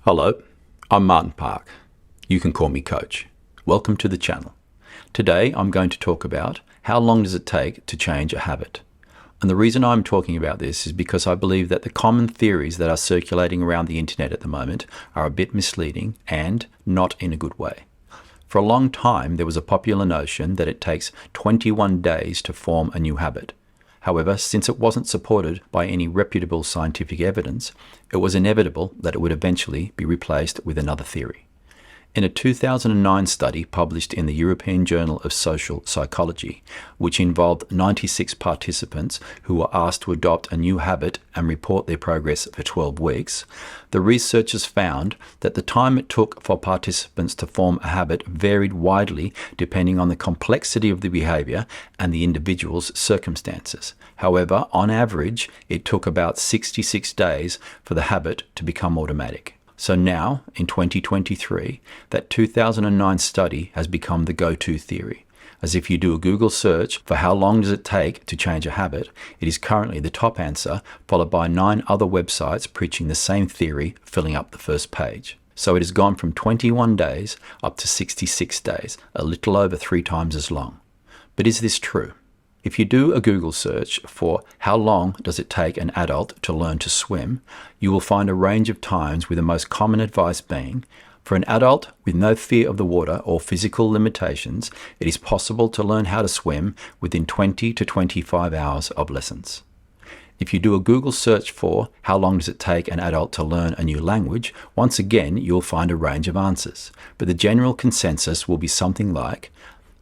Hello, I'm Martin Park. You can call me Coach. Welcome to the channel. Today I'm going to talk about how long does it take to change a habit. And the reason I'm talking about this is because I believe that the common theories that are circulating around the internet at the moment are a bit misleading and not in a good way. For a long time there was a popular notion that it takes 21 days to form a new habit. However, since it wasn't supported by any reputable scientific evidence, it was inevitable that it would eventually be replaced with another theory. In a 2009 study published in the European Journal of Social Psychology, which involved 96 participants who were asked to adopt a new habit and report their progress for 12 weeks, the researchers found that the time it took for participants to form a habit varied widely depending on the complexity of the behavior and the individual's circumstances. However, on average, it took about 66 days for the habit to become automatic. So now, in 2023, that 2009 study has become the go-to theory. As if you do a Google search for how long does it take to change a habit, it is currently the top answer, followed by 9 other websites preaching the same theory filling up the first page. So it has gone from 21 days up to 66 days, a little over 3 times as long. But is this true? If you do a Google search for how long does it take an adult to learn to swim, you will find a range of times, with the most common advice being, for an adult with no fear of the water or physical limitations, it is possible to learn how to swim within 20 to 25 hours of lessons. If you do a Google search for how long does it take an adult to learn a new language, once again you'll find a range of answers. But the general consensus will be something like,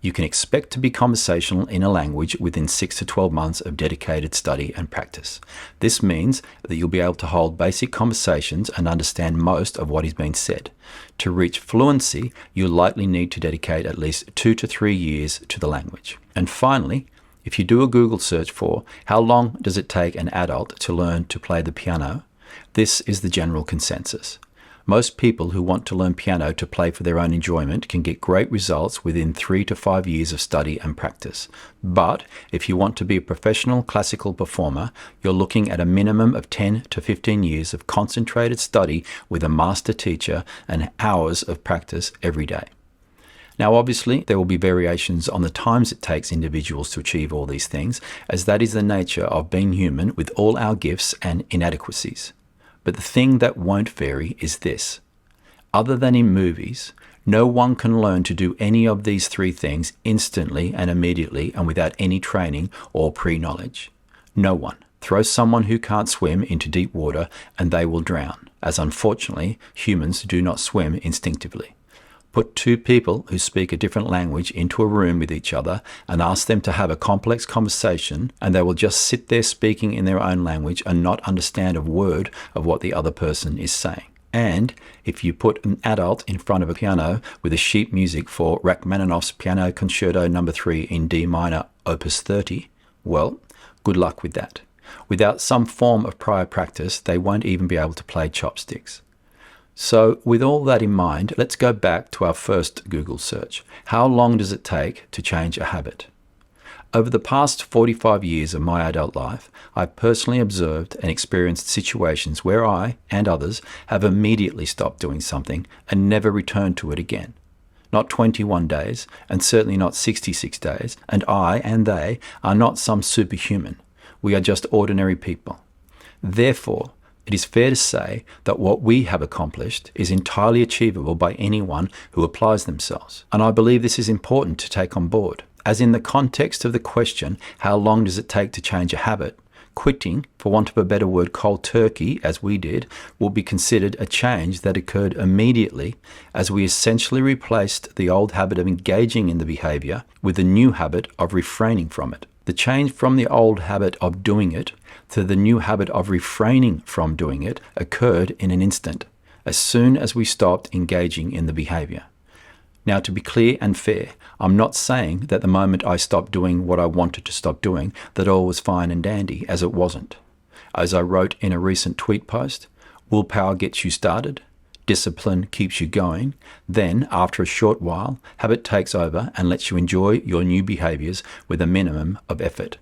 you can expect to be conversational in a language within 6 to 12 months of dedicated study and practice. This means that you'll be able to hold basic conversations and understand most of what is being said. To reach fluency, you'll likely need to dedicate at least 2 to 3 years to the language. And finally, if you do a Google search for how long does it take an adult to learn to play the piano, this is the general consensus. Most people who want to learn piano to play for their own enjoyment can get great results within 3 to 5 years of study and practice. But if you want to be a professional classical performer, you're looking at a minimum of 10 to 15 years of concentrated study with a master teacher and hours of practice every day. Now obviously there will be variations on the times it takes individuals to achieve all these things, as that is the nature of being human with all our gifts and inadequacies. But the thing that won't vary is this. Other than in movies, no one can learn to do any of these 3 things instantly and immediately and without any training or pre-knowledge. No one. Throw someone who can't swim into deep water and they will drown, as unfortunately humans do not swim instinctively. Put 2 people who speak a different language into a room with each other and ask them to have a complex conversation, and they will just sit there speaking in their own language and not understand a word of what the other person is saying. And if you put an adult in front of a piano with a sheet music for Rachmaninoff's Piano Concerto No. 3 in D minor, Opus 30, well, good luck with that. Without some form of prior practice, they won't even be able to play chopsticks. So with all that in mind, let's go back to our first Google search. How long does it take to change a habit? Over the past 45 years of my adult life, I've personally observed and experienced situations where I and others have immediately stopped doing something and never returned to it again. Not 21 days, and certainly not 66 days, and I and they are not some superhuman. We are just ordinary people. Therefore, it is fair to say that what we have accomplished is entirely achievable by anyone who applies themselves. And I believe this is important to take on board. As in the context of the question, how long does it take to change a habit, quitting, for want of a better word, cold turkey, as we did, will be considered a change that occurred immediately, as we essentially replaced the old habit of engaging in the behavior with the new habit of refraining from it. The change from the old habit of doing it to the new habit of refraining from doing it occurred in an instant, as soon as we stopped engaging in the behavior. Now, to be clear and fair, I'm not saying that the moment I stopped doing what I wanted to stop doing, that all was fine and dandy, as it wasn't. As I wrote in a recent tweet post, willpower gets you started, discipline keeps you going, then, after a short while, habit takes over and lets you enjoy your new behaviors with a minimum of effort.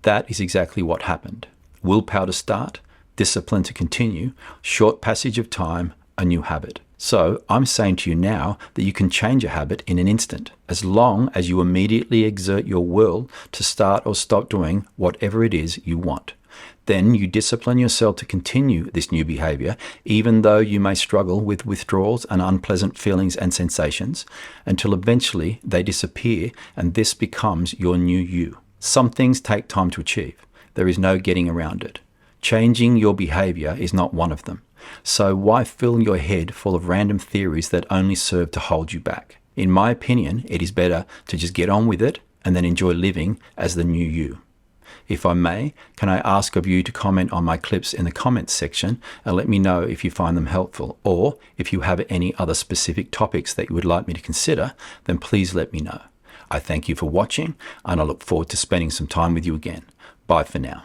That is exactly what happened. Willpower to start, discipline to continue, short passage of time, a new habit. So I'm saying to you now that you can change a habit in an instant, as long as you immediately exert your will to start or stop doing whatever it is you want. Then you discipline yourself to continue this new behavior, even though you may struggle with withdrawals and unpleasant feelings and sensations, until eventually they disappear and this becomes your new you. Some things take time to achieve. There is no getting around it. Changing your behavior is not one of them. So why fill your head full of random theories that only serve to hold you back? In my opinion, it is better to just get on with it and then enjoy living as the new you. If I may, can I ask of you to comment on my clips in the comments section and let me know if you find them helpful, or if you have any other specific topics that you would like me to consider, then please let me know. I thank you for watching, and I look forward to spending some time with you again. Bye for now.